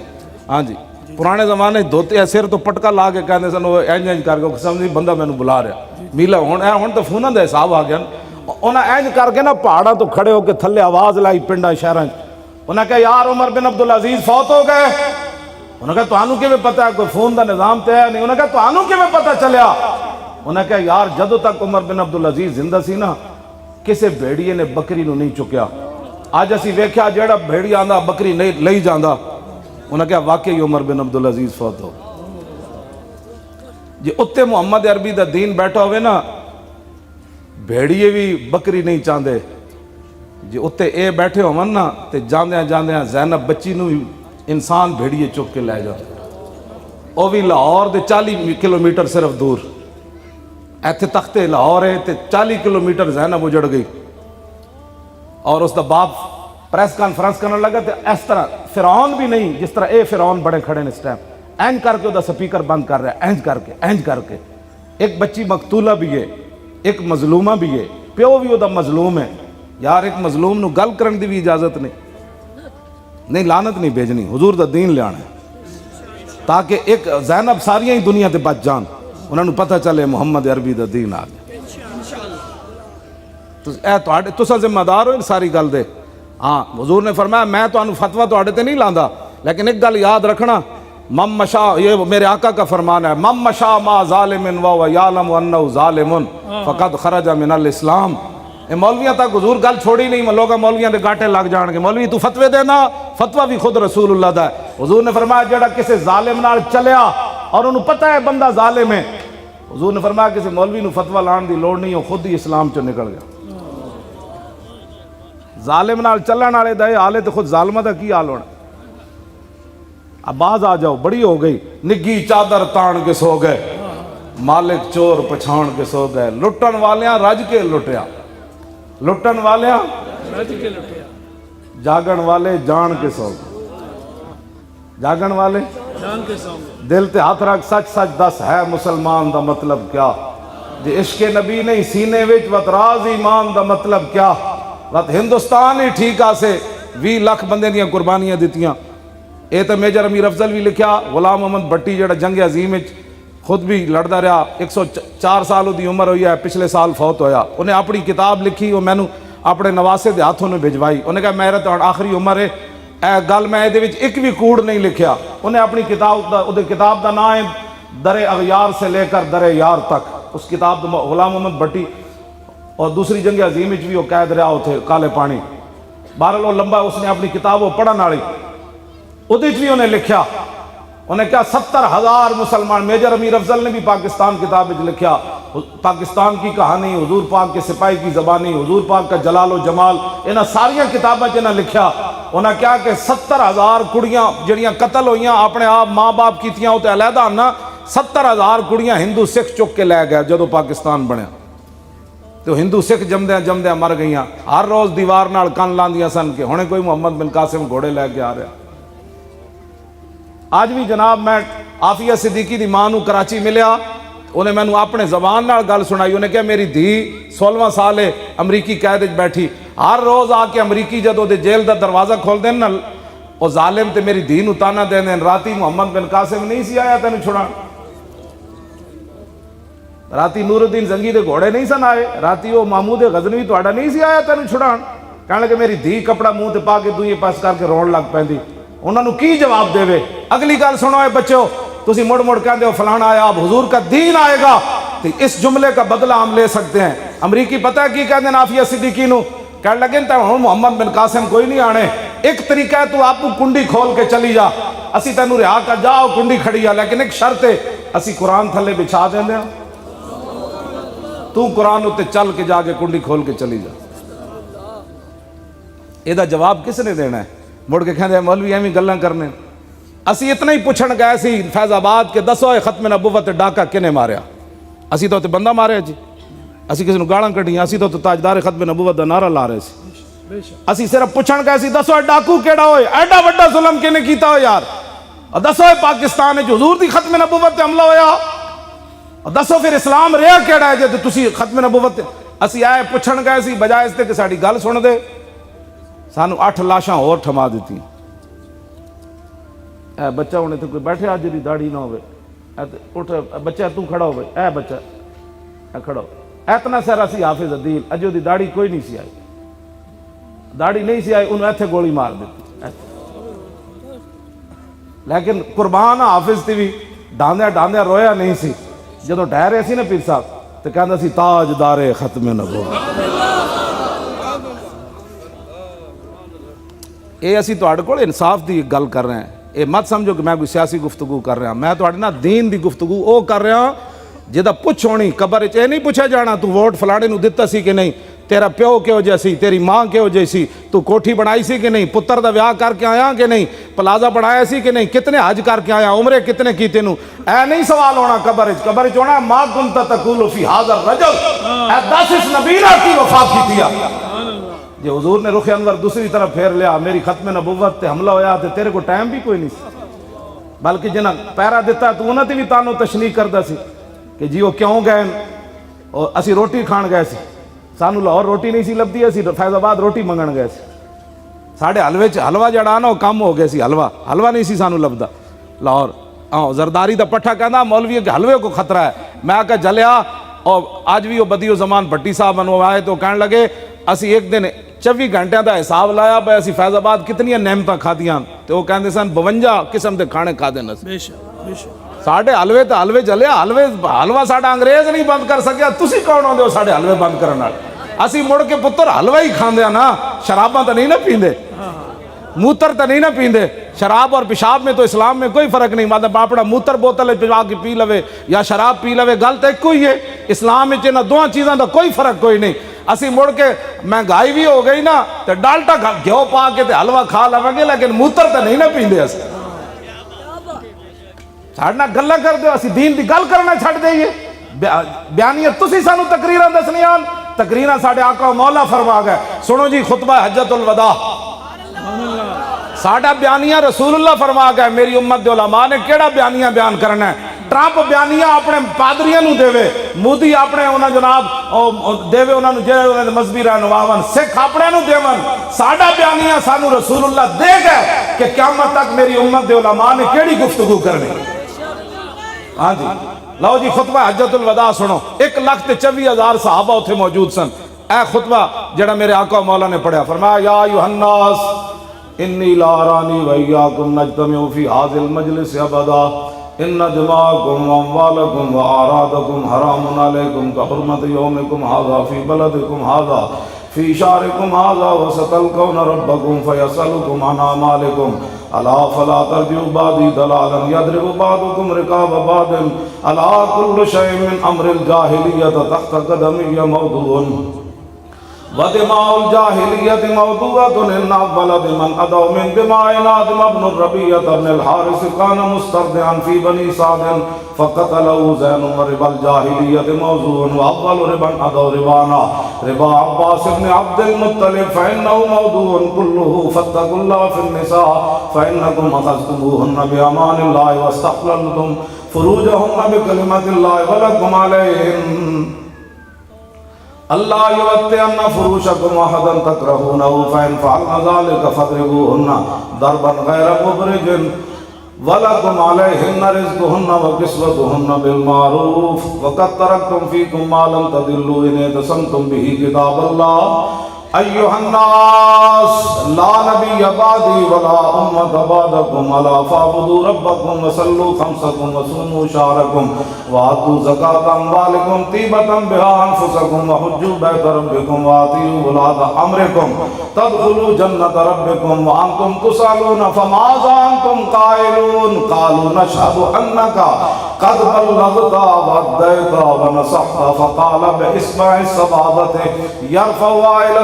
ہاں جی پرانے زمانے دھوتے سر تو پٹکا لا کے کہندے سن انج انج کر کے سمجھی بندہ مینوں بلا رہا میلا. ہن تے فوناں دا حساب آ گیا. انہاں انج کر کے نا پہاڑاں تو کھڑے ہو کے تھلے آواز لائی پنڈاں شہراں. انہاں کہا یار عمر بن عبدالعزیز فوت ہو گئے. انہوں نے کہا تانوں کیویں پتہ ہے کوئی فون دا نظام تے ہے نہیں. انہوں نے کہا تانوں کیویں پتہ چلیا؟ انہوں نے کہا یار جدوں تک عمر بن عبدالعزیز زندہ سی نا کسے بھیڑیے نے بکری نو نہیں چکیا. اج اسی ویکھیا جیڑا بھیڑی آندا بکری نہیں لئی جاندا. انہوں نے کہا واقعی عمر بن عبدالعزیز فوت ہو جی. اتے محمد عربی دا دین بیٹھا ہوئے نا بھیڑیے بھی بکری نہیں چاندے جی. اتے اے بیٹھے ہو نا تے جاندیاں جاندیاں زینب بچی نو انسان بھیڑیے چک کے لے جا. او بھی لاہور دے 40 کلومیٹر صرف دور. ایتھے تختے لاہور ہے تے 40 کلومیٹر زینب اجڑ گئی. اور اس دا باپ پریس کانفرنس کرنے لگا تے اس طرح فرعون بھی نہیں جس طرح اے فرعون بڑے کھڑے نے اس ٹائم اینج کر کے او دا سپیکر بند کر رہا ہے اینج کر کے. ایک بچی مقتولہ بھی ہے ایک مظلومہ بھی ہے پیو بھی او دا مظلوم ہے. یار ایک مظلوم نو گل کرن دی بھی اجازت نہیں لعنت نہیں بھیجنی. حضور دا دین لے آنا ہے تاکہ ایک زینب ساریاں ہی دنیا تے بچ جان. انہوں نے پتہ چلے محمد عربی دا دین آ گیا. تسا ذمہ دار ہو ان ساری گل دے. ہاں حضور نے فرمایا میں تو انہوں فتوہ تو آڑے تے نہیں لاندا لیکن ایک گل یاد رکھنا مم مشا یہ میرے آقا کا فرمان ہے مم مشا ما ظالم و یعلم انہ ظالم فقد خرج من الاسلام. مولویاں تک حضور گل چھوڑی نہیں. لوگ مولویاں دے گاٹے لگ جان گے مولوی تو فتوے دینا. فتوہ بھی خود رسول اللہ دا ہے. حضور نے فرمایا جڑا کسی ظالم نال چلیا اور انہوں پتہ ہے بندہ ظالم ہے حضور نے فرمایا کسی مولوی نو فتوہ لان دی لوڑ نہیں ہو خود ہی اسلام چو نکل گیا. ظالم نال چلن والے دا حال ہے تو خود ظالمہ دا کی حال ہونا. اب باز آ جاؤ بڑی ہو گئی. نگی چادر تان کے سو گئے مالک چور پچھان کے سو گئے. لٹن والیاں رج کے لٹیا لٹن والیاں جاگن والے جان کے سو گئے. جاگن والے دل تے ہاتھ رکھ سچ سچ دس ہے مسلمان دا مطلب کیا جی عشق نبی نہیں سینے وچ وت راز ایمان دا مطلب کیا. وت ہندوستان ہی ٹھیک آسے 20 لاکھ بندے دیاں قربانیاں دیتیاں. اے تو میجر امیر افضل بھی لکھیا. غلام محمد بٹی جڑا جنگ عظیم خود بھی لڑدا رہا 104 سال دی عمر ہوئی ہے پچھلے سال فوت ہویا. انہیں اپنی کتاب لکھی وہ مینوں اپنے نواسے دے ہاتھوں نے بھجوائی. انہیں کہا میرا تو آخری عمر ہے اے گل میں دے وچ ایک بھی کوڑ نہیں لکھیا. انہیں اپنی کتاب دا نام ہے در اغیار سے لے کر در یار تک. اس کتاب دا غلام محمد بٹی اور دوسری جنگ عظیم بھی وہ قید رہا ہوتے کالے پانی. بہرحال وہ لمبا اس نے اپنی کتاب وہ پڑھن والی ادھے بھی انہیں لکھیا. انہیں کہا 70,000 مسلمان. میجر امیر افضل نے بھی پاکستان کتاب میں لکھیا پاکستان کی کہانی حضور پاک کے سپاہی کی زبانی حضور پاک کا جلال و جمال. انہاں ساریاں کتابیں جنہاں لکھیا انہاں کیا کہ 70,000 کڑیاں جڑیاں قتل ہوئیاں اپنے آپ ماں باپ کیتیاں ہوتے علیحدہ آنا 70,000 کڑیاں ہندو سکھ چک کے لے گئے جدو پاکستان بنیا. تو ہندو سکھ جمدیاں مر گئیاں. ہر روز دیوار نال کان لاندیاں سن کے ہونے کوئی محمد بن قاسم گھوڑے لے کے آ رہا. آج بھی جناب میں عافیہ صدیقی دی ماں نو کراچی ملیا انہیں میں نے اپنے زبان نال گل سنائی. انہیں کہا میری دھی 16 سال ہے امریکی قید وچ بیٹھی, ہر روز آ کے امریکی جدوں دے جیل دا دروازہ کھول دین نا وہ ظالم تے میری دھی نو تانا دین دین, راتی محمد بن قاسم نہیں سی آیا تینوں چھڑان, راتی نور الدین زنگی دے گھوڑے نہیں سن آئے, راتی وہ محمود غزنوی تہاڈا نہیں سی آیا تینوں چھڑان. کہنے لگے میری دھی کپڑا منہ تے پا کے دوئے پاس کر کے رون لگ پیندی. انہوں نے کی جواب دے وے؟ اگلی گل سنو اے بچو, تسی مڑ مڑ کہندے ہو فلانا آیا, اب حضور کا دین آئے گا تو اس جملے کا بدلہ ہم لے سکتے ہیں. امریکی پتہ ہے کی کہندے عافیہ صدیقی نو؟ کہنے لگے تے ہن محمد بن قاسم کوئی نہیں آنے, ایک طریقہ ہے تو آپ کنڈی کھول کے چلی جا, اسی تینوں رہا کر جاؤ کنڈی کھڑی ہے, لیکن ایک شرط ہے اسی قرآن تھلے بچھا دیندے ہیں, تو قرآن اتے چل کے جا کے کنڈی کھول کے چلی جا. یہ دا جواب کس نے دینا ہے؟ مڑ کے کہندے مولوی ایویں گلاں کرنے. اسی اتنا ہی پوچھن گئے سی فیض آباد کے دسو اے ختم نبوت ڈاکہ کنے ماریا؟ اسی تو بندہ ماریا جی, اسی کسی نو گالاں کڈیاں, اسی تو تاجدار ختم نبوت دا نعرہ لا رہے سی. اسی صرف پوچھن گئے سی دسو اے ڈاکو کیڑا ہوئے, ایڈا وڈا ظلم کنے کیتا ہو یار, دسو اے پاکستان وچ حضور دی ختم نبوت تے حملہ ہویا, دسو پھر اسلام رہا کیڑا ہے جے تسی ختم نبوت. اسی آئے پوچھن گئے سی بجائے اس تے کہ ساڈی گل سن دے, سانو 8 لاشاں اور تھما دیتی. اے بچہ ہونے تے کوئی بیٹھے آج دی داڑھی نہ ہوئے, اٹھ بچہ تو کھڑا ہوئے, اے بچہ اے کھڑا ہو, اتنا سارا سی حافظ عدیل, اجو دی داڑھی کوئی نہیں سی آئی, داڑھی نہیں سی آئی, انہوں ایتھے گولی مار دیتی. لیکن قربان حافظ تی بھی ڈاندیا ڈاندیا رویا نہیں سی. جدو ڈہ رہے سی نا پیر صاحب تو کہندا سی تاجدار ختم نبوت. اے اسی تہاڈے کول انصاف دی گل کر رہے ہیں, اے مت سمجھو کہ میں کوئی سیاسی گفتگو کر رہا, میں تہاڈے نال دین دی گفتگو او کر رہا جدا پوچھ ہونی. قبر وچ اے نہیں پوچھا جانا تو ووٹ فلانے نو دتا سی کہ نہیں, تیرا پیو کہو جا سی, تیری ماں کہو جی سی, تو کوٹھی بنائی سی کہ نہیں, پتر دا ویاہ کر کے آیا کہ نہیں, پلازا بنایا سی کہ نہیں, کتنے حج کر کے آیا, عمرے کتنے کیتے نو. اے نہیں سوال ہونا قبر وچ, قبر وچ ہونا ما کنت تقول فی ھذا الرجل, اے 10 اس نبی کی وفا کیتیا. جی حضور نے رخ انور دوسری طرف پھیر لیا, میری ختم نبوت تے حملہ ہویا تے تیرے کو ٹائم بھی کوئی نہیں سی, بلکہ جنہاں پیرا دیتا تو انہاں تے بھی تانوں تشنیع کردا سی کہ جی وہ کیوں گئے, اور اسی روٹی کھان گئے سی, سانو لاہور روٹی نہیں سی لبدی, اسی فیض آباد روٹی منگن گئے سی. ساڑھے حلوے حلوہ جڑا نا وہ کم ہو گئے سی, حلوہ نہیں سی سانو لبدا لاہور. زرداری دا پٹھا کہندا مولوی کے حلوے کو خطرہ ہے. میں کہا جلیا, اور آج بھی وہ بدیو زمان بھٹی صاحب انو آئے تو کہنے لگے اسی ایک دن 24 گھنٹے دا حساب لایا بھائی اسی فیض آباد کتنی نعمتاں کھادیاں, تو وہ کہندے سن 52 قسم دے کھانے کھا دینا. ساڑھے حلوے تو حلوے جلیا, حلوہ ساڑھا انگریز نہیں بند کر سکیا, تسی کون ہوندے ہو ساڑھے حلوے بند کرنا. اسی مڑ کے پتر حلوہ ہی کھاندے نا, شراباں تو نہیں نہ پیندے, موتر تو نہیں نہ پیندے. شراب اور پیشاب میں تو اسلام میں کوئی فرق نہیں, مطلب اپنا موتر بوتل پجا کے پی لوے یا شراب پی لوے, گل تو ایک کوئی ہے. اسلام میں نہ دو چیزاں دا کوئی فرق کوئی نہیں. اسی مڑ کے مہنگائی بھی ہو گئی نا تو ڈالٹا گھیو پا کے تے حلوہ کھا لواں گے, لیکن موتر تو نہیں نہ پیندے. اسی ساڑھنا گلہ کر دو, اسی دین دی گل کرنا چھڑ دئیے. بیانیت تسی سانو تقریراں دسنیان, تقریراں ساڑھے آقا و مولا فرما گئے. سنو جی خطبہ حجت الوداع, ساڑھا بیانیہ رسول اللہ فرما گئے. میری امت دے علماء نے کیڑا بیانیہ بیان کرنا ہے؟ ٹرمپ بیانیہ اپنے پادریاں نو دے وے, مودی اپنے انہاں جناب دے وے انہاں نو جے انہاں دے مذہبی رہنماون, سکھ اپنے نو دیون. ساڑھا بیانیہ سانو رسول اللہ دے گئے کہ قیامت تک میری امت دے علماء نے کیڑی گفتگو کرنی. ہاں جی لو جی خطبہ حجت الوداع سنو. 1,24,000 صحابہ اتھے موجود سن. اے خطبہ جڑا میرے آقا و مولا نے پڑھا, فرمایا یا ایھا الناس انی لا ارانی و ایاکم نجتمع فی ھذا المجلس ابدا, ان دماءکم و اموالکم و اعراضکم حرام علیکم کحرمت یومکم ھذا فی بلدکم ھذا فی شہرکم ھذا وستلقون ربکم فیسألکم عن اعمالکم الا فلا ترجعوا بعدی ضلالا یضرب بعضکم رقاب بعض الا کل شیء من امر الجاہلیۃ تحت قدمی موضوع ودماء الجاہلیت موضوعۃ ان اول من ادوا من دماء آدم بن الربیعۃ بن الحارث کان مسترضعا فی بنی سعد فقتله زین ربا الجاہلیت موضوع واول ربا ادوا ربانا ربا عباس بن عبد المطلب فانه موضوع كله فاتقوا الله في النساء فانكم اخذتموهن بامان الله واستحللتم فروجهن بکلمۃ اللہ ولکم علیہن اللہ یوطئن فروشکم احدا تکرہونہ فإن فعلن ذلک فاضربوہن ضربا غیر مبرج وَلَكُمْ عَلَيْهِنَّ رِزْقُهُنَّ وَكِسْوَتُهُنَّ بِالْمَعْرُوفِ وَقَدْ تَرَكْتُمْ فِيكُمْ مَا لَمْ تَضِلُّوا إِنْ اعْتَصَمْتُمْ بِهِ كِتَابَ اللَّهِ أَيُّهَا النَّاسُ لَا نَبِيَّ بَعْدِي وَلَا أُمَّةَ بَعْدَكُمْ أَلَا فَاعْبُدُوا رَبَّكُمْ وَصَلُّوا خَمْسَكُمْ وَصُومُوا شَهْرَكُمْ وَآتُوا زَكَاةَ أَمْوَالِكُمْ طِيبَةً بِهَا أَنفُسَكُمْ وَحُجُّوا بَيْتَ رَبِّكُمْ وَأَطِيعُوا وُلَاةَ أَمْرِكُمْ تَدْخُلُوا جَنَّةَ رَبِّكُمْ وَأَنْتُمْ تُسْأَلُونَ فَمَاذَا أَنْتُمْ قَائِلُونَ قَالُوا نَشْهَدُ أَنَّكَ قد بلغت وأديت ونصحت فقال بإصبع السبابة يرفعها إلى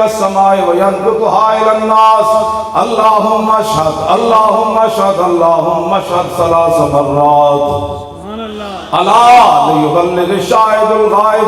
السماء وينكتها إلى الناس اللهم اشهد اللهم اشهد اللهم اشهد 3 مرات ألا ليبلغ الشاهد الغائب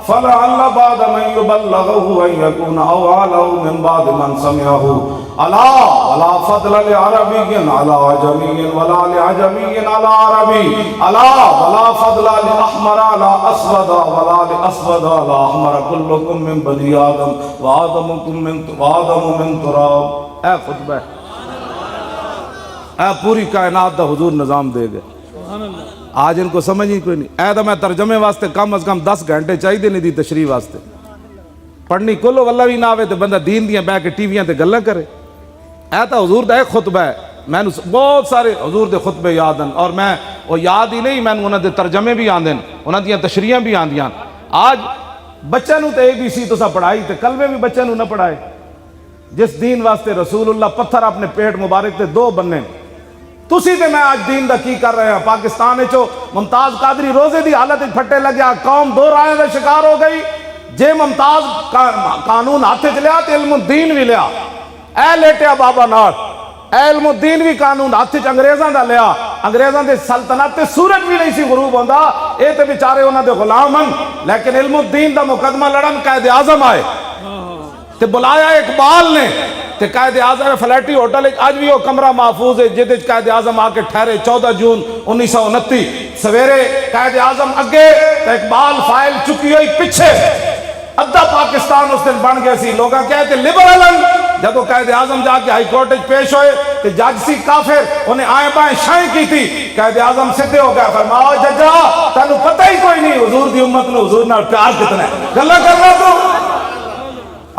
فلعل بعد من يبلغه أن يكون أوعى له من بعد من سمعه ألا ولا فضل لعربي على عجمي ولا لعجمي على عربي ألا ولا فضل لأحمر على أسود ولا لأسود على أحمر كلكم من بني آدم وآدم من تراب اے خطبہ اے پوری کائنات دا حضور نظام دے گئے آج ان کو سمجھ ہی کوئی نہیں اے تو میں ترجمے واسطے کم از کم 10 گھنٹے چاہیے نہیں دی تشریح واسطے پڑھنی کلو واللہ بھی نہ آوے تو بندہ دین دیاں بہ کے ٹی ویاں تے گلاں کرے اے تو حضور دا ایک خطبہ ہے میں بہت سارے حضور دے خطبے یاد ہیں اور میں وہ یاد ہی نہیں میں انہاں دے ترجمے بھی آندے انہاں دیاں تشریحاں بھی آندیاں آج بچے نو تے ABC تو سا پڑھائی تے کلمے بھی بچے نو نہ پڑھائے جس دین واسطے رسول اللہ پتھر اپنے پیٹ مبارک تے 2 بننے تسی تے میں آج دین دا کی کر رہے ہیں پاکستان چو ممتاز قادری روزے دی حالت پھٹے لگیا قوم 2 رائے دا شکار ہو گئی جے ممتاز قانون ہاتھ چ لیا تے علم الدین بھی لیا اے لیٹیا بابا نال اے علم الدین بھی قانون ہاتھ چ انگریزاں دا لیا انگریزاں دے سلطنت تے سورج بھی نہیں سی غروب ہوندا اے تے بیچارے انہاں دے غلام ہیں لیکن علم الدین دا مقدمہ لڑن قائد اعظم آئے تے بلایا اقبال نے تے قائد اعظم فلیٹی ہوٹل آج بھی وہ کمرہ محفوظ ہے جدے قائد اعظم آ کے ٹھہرے 14 جون 1929 سویرے قائد اعظم اگے تے اقبال فائل چکی ہوئی پیچھے ادھا پاکستان اس دن بن گیا سی لوگاں کہتے لبرلن جب وہ قائد اعظم جا کے ہائی کورٹ پیش ہوئے تے جج سی کافر انہیں آئیں بائیں شائیں کی تھی قائد اعظم سدھے ہو گیا فرماؤ ججا تانوں پتہ ہی کوئی نہیں حضور دی امت نو حضور نال پیار کتنا ہے گلا کر رہا تو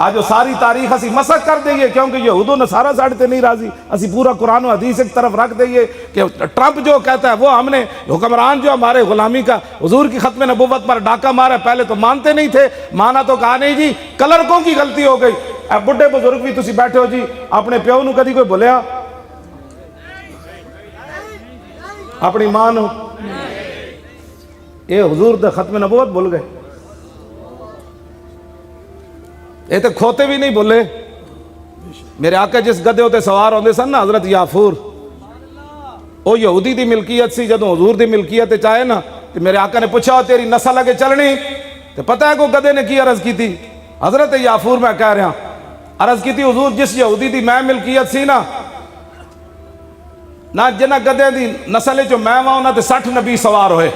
آج وہ ساری تاریخ اسی مسخ کر دئیے کیونکہ یہود و نصارہ ساڑھے تے نہیں راضی اسی پورا قرآن و حدیث ایک طرف رکھ دئیے کہ ٹرمپ جو کہتا ہے وہ ہم نے حکمران جو ہمارے غلامی کا حضور کی ختم نبوت پر ڈاکہ مارا پہلے تو مانتے نہیں تھے مانا تو کہا نہیں جی کلرکوں کی غلطی ہو گئی اے بڑھے بزرگ بھی تسی بیٹھے ہو جی اپنے پیو نو کدی کوئی بولیا اپنی ماں نو اے حضور دے ختم نبوت بول گئے یہ تو کھوتے بھی نہیں بولے میرے آقا جس گدے ہوتے سوار ہوندے سن نا حضرت یافور او یہودی دی ملکیت سی جدوں حضور دی ملکیت چاہے نا تو میرے آقا نے پوچھا تیری نسل اگے چلنی تو پتہ ہے کو گدے نے کی عرض کی تھی حضرت یافور میں کہہ رہا عرض کی تھی حضور جس یہودی دی میں ملکیت سی نا جنہ گدے دی نسل جو میں وہاں تے 60 نبی سوار ہوئے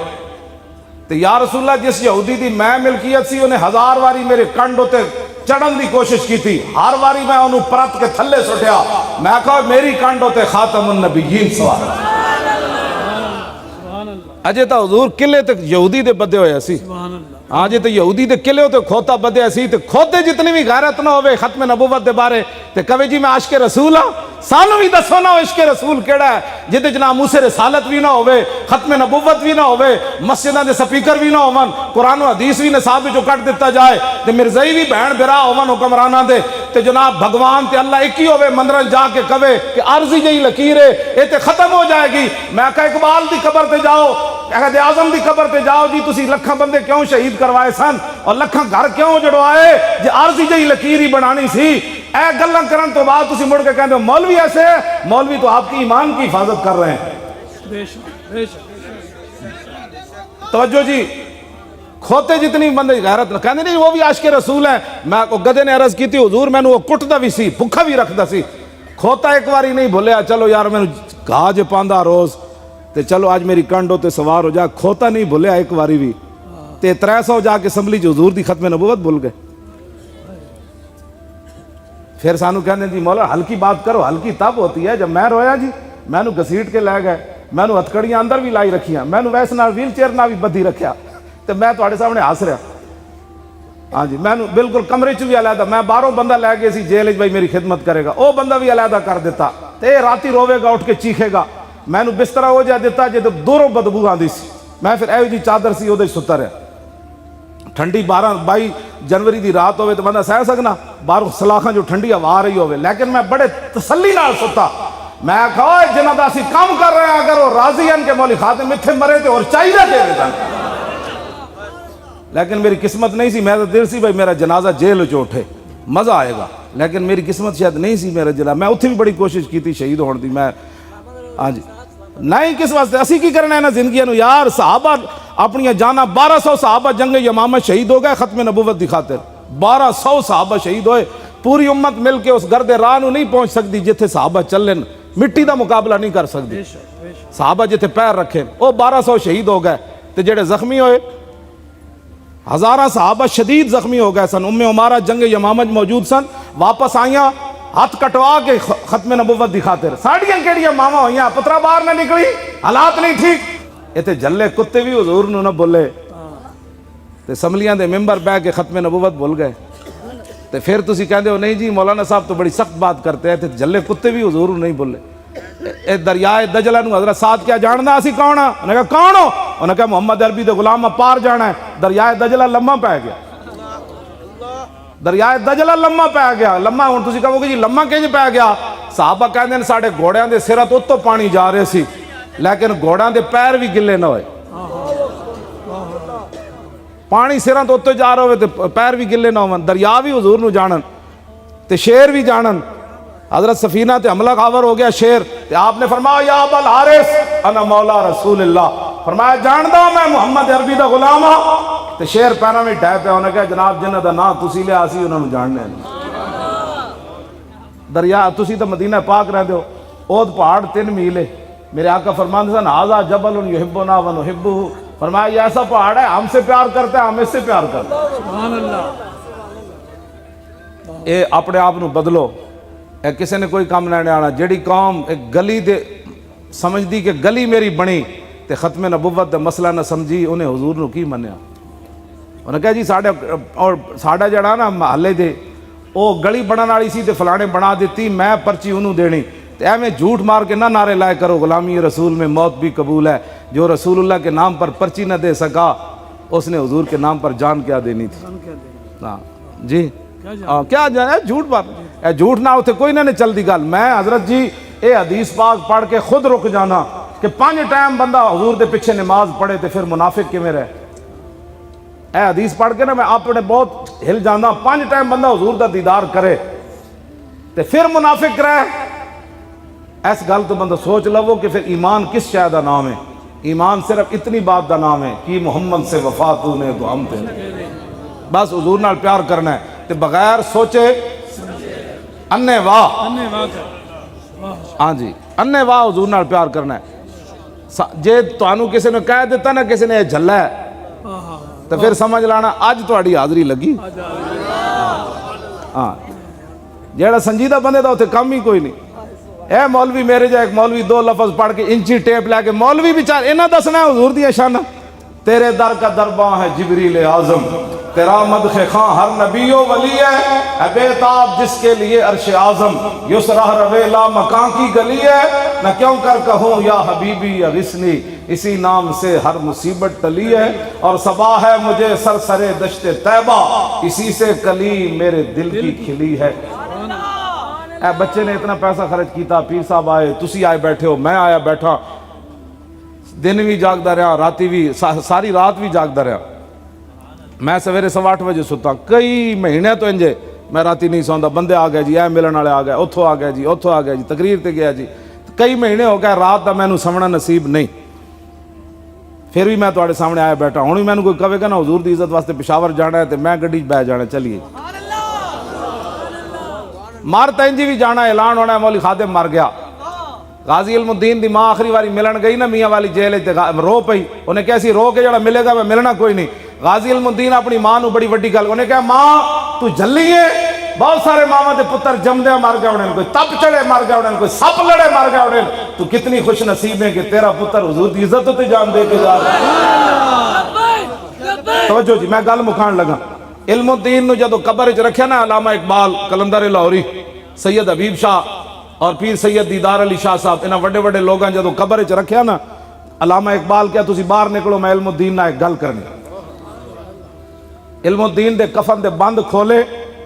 تو یا رسول اللہ جس یہودی دی میں ملکیت سی انہیں 1000 واری میرے کنڈ ہوتے چڑھن دی کوشش کی تھی ہر واری میں انہوں پرت کے تھلے سٹیا میں کہا میری کنڈ ہوتے خاتم النبیین سوار اجے تا حضور قلعے تک یہودی دے بدے ہوئے اسی ہاں جی تو یہودی دے قلعے ہوتے کھوتا بدے اسی تو کھوتے جتنی بھی غیرت نہ ہوئے ختم نبوت دے بارے تو کہوے جی میں عاشق رسول ہاں سانو بھی دسو نہ عشق رسول کیڑا ہے جدے جنا موسیٰ رسالت بھی نہ ہوئے ختم نبوت بھی نہ ہوئے مسجدہ دے سپیکر بھی نہ ہوون قرآن و حدیث بھی نصاب جو کٹ دیتا جائے تے مرزائی بھی بہن برا ہوون حکمرانہ دے تے جناب بھگوان تے اللہ ایک ہی ہوئے مندرن جا کے کہوے کہ عرضی جئی لکیر ہے یہ تے ختم ہو جائے گی میں کہا اقبال دی قبر تے جاؤ قائد اعظم دی قبر تے جاؤ جی تسی لکھاں بندے کیوں شہید کروائے سن اور لکھاں گھر کیوں جڑوائے جی عرضی جئی لکیر ہی بنانی سی اے گلاں کرن تو بعد تسی مڑ کے کہندے ہو مولوی ایسے مولوی تو آپ کی ایمان کی حفاظت کر رہے ہیں توجہ جی کھوتے جتنی بندے غیرت کہندے نہیں وہ بھی عاشق رسول ہیں میں کو گدے نے عرض کی تھی حضور میں نے وہ کٹدا بھی سی بھکھا بھی رکھدا سی کھوتا ایک باری نہیں بھولیا چلو یار میں کہا جو پاندہ روز تے چلو آج میری کنڈ ہوتے سوار ہو جا، کھوتا نہیں بھولیا ایک باری بھی تے 300 جا کے اسمبلی جو حضور دی ختم نبوت بھول گئے. پھر سانو کہنے جی مولا ہلکی بات کرو، ہلکی تب ہوتی ہے جب میں رویا جی میں نو گسیٹ کے لے گئے، میں نو ہتکڑیاں اندر بھی لائی رکھیاں، میں نو ویسے نال ویل چیئر نہ بھی بدھی رکھیا تے میں تواڈے سامنے ہس رہا. ہاں جی میں نو بالکل کمرے چ بھی علیحدہ، میں باہروں بندہ لے گئے سی جیل بھائی میری خدمت کرے گا، او بندہ بھی علیحدہ کر دیتا تے راتی روے گا اٹھ کے چیخے گا. میں نو بستر ہو جا دیتا جے تو دوروں بدبو آندی سی، میں پھر ایو جی چادر سی اودے ستا رہا. ٹھنڈی 22 جنوری دی رات ہوئے تو بندہ سہ سکنا باہروں سلاخاں جو ٹھنڈی ہوا آ رہی ہوئے، لیکن میں بڑے تسلی نال ستا. میں کہا جنہ دا اسی کام کر رہے ہیں اگر وہ راضی ہیں کہ مولی خاتم اتھے مرے تے اور چاہیے دے دیں. لیکن میری قسمت نہیں سی، میں تو دل سی بھائی میرا جنازہ جیل چ اٹھے مزہ آئے گا، لیکن میری قسمت شاید نہیں سی میرا جنازہ. میں اتھے بھی بڑی کوشش کی تھی شہید ہون دی، میں ہاں جی نہیں کس واسطے اسی کی کرنا ہے نا زندگی نو یار. صحابہ اپنی جانا 1200 صحابہ جنگ یمامہ شہید ہو گئے ختم نبوت دی خاطر. 1200 صحابہ شہید ہوئے، پوری امت مل کے اس گرد راہ نو نہیں پہنچ سکتی جتھے صحابہ چلن، مٹی دا مقابلہ نہیں کر سکتی. صحابہ جتھے پیر رکھے وہ 1200 شہید ہو گئے تے جڑے زخمی ہوئے ہزاراں صحابہ شدید زخمی ہو گئے سن. ام عمارہ جنگ یمامہ موجود سن، واپس آئیاں ہاتھ کٹوا کے ختم نبوت دی خاطر. ساڑیاں کیڑیاں ماما ہوئیاں پترا باہر نہ نکلی، حالات نہیں ٹھیک. ایتھے جلے کتے بھی حضور نو نہ بولے تے اسمبلیاں دے ممبر بہ کے ختم نبوت بھول گئے. تے پھر تسی کہندے ہو نہیں جی مولانا صاحب تو بڑی سخت بات کرتے ہیں، تے جلے کتے بھی حضور نہیں بولے. اے دریائے دجلہ نو حضرت سعد کیا جاندا اسی کون ہاں؟ انہوں نے کہا کون ہو؟ انہوں نے کہا محمد عربی دے غلام پار جانا ہے. دریائے دجلہ لمحہ پہ گیا، دریائے دجلہ لمحہ پہ گیا. لمحہ ہن تسی کہو گے جی لمحہ کنج پہ گیا؟ صحابہ کہندے ہیں ساڈے گھوڑیاں دے سراں تو اتوں پانی جا رہے سی لیکن گھوڑیاں دے پیر بھی گلے نہ ہوئے. پانی سراں تو اتوں جا رہے ہوئے تے پیر بھی گلے نہ ہون. دریا بھی حضور نو جانن تے شیر بھی جانن. حضرت سفینہ تے حملہ آور ہو گیا شیر تے آپ نے فرمایا یا ابا الحارث انا مولا رسول اللہ، فرمایا جاندا میں محمد عربی دا غلام ہاں. تے شیر پیراں میں ڈھے پیا، انہوں نے کہا جناب جنہ دا نام تسی لیا اسی انہوں نے جاننے ہیں. دریا تسی تو مدینہ پاک رہتے ہو، اود پہاڑ 3 میل ہے. میرے آقا فرماتے ہیں ھذا جبل یحبنا ونحبہ، فرمایا یہ ایسا پہاڑ ہے ہم سے پیار کرتا ہے ہم اس سے پیار کرتے ہیں. سبحان اللہ. اے اپنے آپ نو بدلو. اے کسی نے کوئی کام لینے آنا. جیڑی قوم ایک گلی دے سمجھ دی کہ گلی میری بنی تے ختم نبوت دا مسئلہ نہ سمجھی، انہیں حضور نو کی منیا. انہوں نے کہا جی ساڑھا جڑا نا محلے دے او گلی بنانا والی سی تے فلانے بنا دیتی، میں پرچی انہوں دینی. تے ایویں جھوٹ مار کے نہ نعرے لائے کرو غلامی رسول میں موت بھی قبول ہے. جو رسول اللہ کے نام پر پرچی نہ دے سکا اس نے حضور کے نام پر جان کیا دینی تھی. ہاں جی کیا جانا جھوٹ بات اے جھوٹ نہ ہوتے کوئی نہ چل دی گل. میں حضرت جی اے حدیث پاک پڑھ کے خود رک جانا کہ 5 ٹائم بندہ حضور دے پیچھے نماز پڑھے تے پھر منافق کیویں رہے. اے حدیث پڑھ کے نا میں اپنے بہت ہل جانا. 5 ٹائم بندہ حضور دا دیدار کرے تے پھر منافق رہے. اس گل تو بندہ سوچ لو کہ پھر ایمان کس شے دا نام ہے. ایمان صرف اتنی بات دا نام ہے کہ محمد سے وفا تو نے تو ہم تھے. بس حضور نال پیار کرنا ہے تے بغیر سوچے انے واہ. ہاں جی انے واہ حضور نال پیار کرنا ہے. جے تانوں کسی نے کہہ دیتا نا کسی نے جھلا ہے تو پھر سمجھ لانا اج تہاڈی حاضری لگی. ہاں جیڑا سنجیدہ بندے دا اتنے کم ہی کوئی نہیں. اے مولوی میرے جا ایک مولوی 2 لفظ پڑھ کے انچی ٹیپ لے کے مولوی بیچار انہاں دسنا ہے حضور دیا شانہ. تیرے در کا درباں ہے جبریل اعظم، تیرا مدح خاں ہر نبی و ولی ہے، اے بے تاب جس کے لیے عرش اعظم، یس راہ روے لا مکان کی گلی ہے، نہ کیوں کر کہوں یا حبیبی اغثنی، اسی نام سے ہر مصیبت ٹلی ہے، اور صبا ہے مجھے سرسرے دشت طیبہ، اسی سے کلی میرے دل کی کھلی ہے. اے بچے نے اتنا پیسہ خرچ کیتا، پیر صاحب آئے، تسی آئے بیٹھے ہو، میں آیا بیٹھا، دن بھی جاگدا رہا، راتی بھی ساری رات بھی جاگدا رہا. میں سویرے 8:15 بجے ستا. کئی مہینے تو انجے میں راتی نہیں سوندا. بندے آ گئے جی، اے ملن والے آ گئے، اتھوں آ گئے جی، اتھوں آ گئے جی، تقریر تے گیا جی. کئی مہینے ہو گئے رات دا مینوں سمنا نصیب نہیں. پھر بھی میں تواڈے سامنے آیا بیٹھا. ہن بھی مینوں کوئی کہے گا نا حضور دی عزت واسطے پشاور جانا ہے تے میں گڈی 'چ بیٹھ جانا چلیے. مارتا انجی بھی جانا اعلان ہونا ہے مولوی خادم مر گیا. غازی علم الدین دی ماں آخری واری ملن گئی نا میاں والی جیل تے رو پئی. انہیں کہا سی رو کے جڑا ملے گا میں ملنا کوئی نہیں. غازی علم الدین اپنی ماں نو بڑی وڈی گل انہیں کہا ماں تو جلی ہے. بہت سارے ماما دے پتر جمدے مر گئے انہیں, کوئی تپ چڑے مر گئے انہیں, کوئی سپ لڑے مر گئے انہیں. تو کتنی خوش نصیب ہے کہ تیرا پتر حضور دی عزت تے جان دے کے جا رہا ہے. توجہ جی میں گل مکھان لگا. علم الدین نو جدو قبر چ رکھیا نا علامہ اقبال کلندر لاہوری سید حبیب شاہ اور پیر سید دیدار علی شاہ صاحب انہاں وڈے وڈے لوگاں جدو قبر چ رکھیا نا علامہ اقبال کیا تسی باہر نکلو میں علم الدین نہ ایک گل کرنی. علم الدین دے کفن دے بند کھولے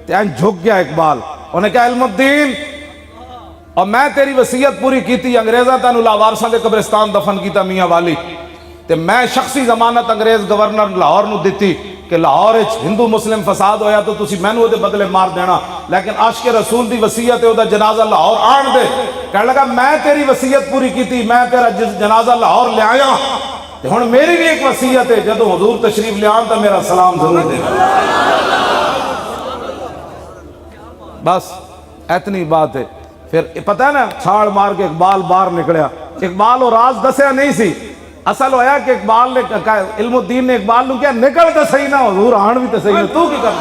تے این جھک گیا اقبال. انہیں کہا علم الدین اور میں تیری وصیت پوری کیتی انگریزاں تینوں لاوارساں دے قبرستان دفن کیتا میاں والی تے میں شخصی ضمانت انگریز گورنر لاہور نو دیتی کہ لاہور ہندو مسلم فساد ہویا تو تسی مینوں دے بدلے مار دینا, لیکن عاشق رسول دی وصیت ہے او دا جنازہ لاہور آن دے. کہنے لگا میں تیری وصیت پوری کیتی, میں تیرا جنازہ لاہور لے آیا تے ہن میری بھی ایک وصیت ہے جدوں حضور تشریف لے آن تو میرا سلام ضرور دے. بس اتنی بات ہے. پھر پتہ ہے نا چھاڑ مار کے اقبال باہر نکلیا. اقبال وہ راز دسیا نہیں سی. اصل ہویا کہ اقبال نے علم الدین نے اقبال نو کیا نکل تے صحیح نہ حضور آن بھی تے صحیح نہ تو کی کر.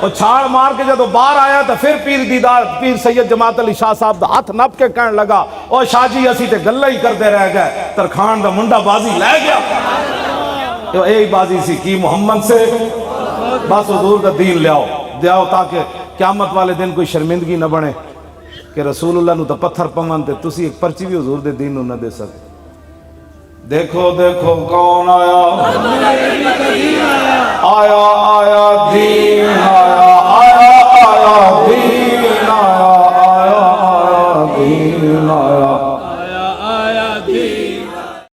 وہ چھاڑ مار کے جدو باہر آیا تو پھر پیر سید جماعت علی شاہ صاحب دا ہاتھ نپ کے کہنے لگا او شاہ جی اسی تے گلہ ہی کرتے رہ گئے, ترخان دا منڈا بازی لے گیا. یہی بازی سی کی محمد سے بس حضور دا دین لے آؤ تاکہ قیامت والے دن کوئی شرمندگی نہ بنے کہ رسول اللہ نو تو پتھر پون تے تسی ایک پرچی بھی حضور دے دین نو نہ دے سکتے. دیکھو دیکھو کون آیا, آیا